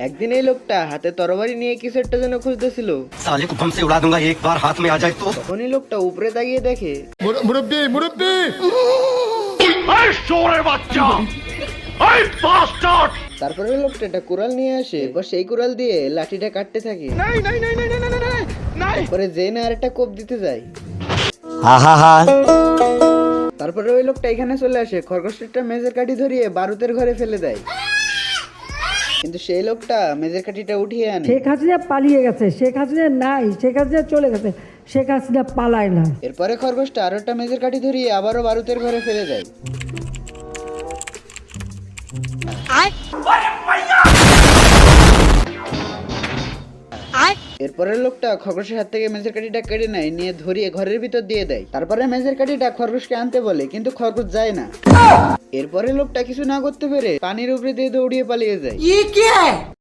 একদিন এই লোকটা হাতে তরবারি নিয়ে কিছু একটা যেন খুঁজতেছিল। साले को बम से उड़ा दूंगा एक बार हाथ में आ जाए तो। তখন এই লোকটা উপরে তাকিয়ে দেখে মুরব্বি মুরব্বি তারপরে ওই লোকটা একটা কুড়াল নিয়ে আসে, এরপর সেই কুড়াল দিয়ে লাঠিটা কাটতে থাকে। তারপরে জেনে আর একটা কোপ দিতে যায়। তারপরে ওই লোকটা এখানে চলে আসে, খরগোশটা মেজের কাঠি ধরিয়ে বারুদের ঘরে ফেলে দেয়। কিন্তু সেই লোকটা মেজের কাঠিটা উঠিয়ে আনে। শেখ হাসিনা পালিয়ে গেছে, শেখ হাসিনা নাই, শেখ হাসিনা চলে গেছে, শেখ হাসিনা পালায় না। এরপরে খরগোশটা আরো একটা মেজের কাঠি ধরিয়ে আবারও বারুদের ঘরে ফেলে দেয়। এরপরে লোকটা খরগোশের হাত থেকে মেজের কাঠিটা কেড়ে নেয়, নিয়ে ধরিয়ে ঘরের ভিতর দিয়ে দেয়। তারপরে মেজের কাঠিটা খরগোশকে আনতে বলে, কিন্তু খরগোশ যায় না। এরপরে লোকটা কিছু না করতে পেরে পানির উপরে দিয়ে দৌড়িয়ে পালিয়ে যায়।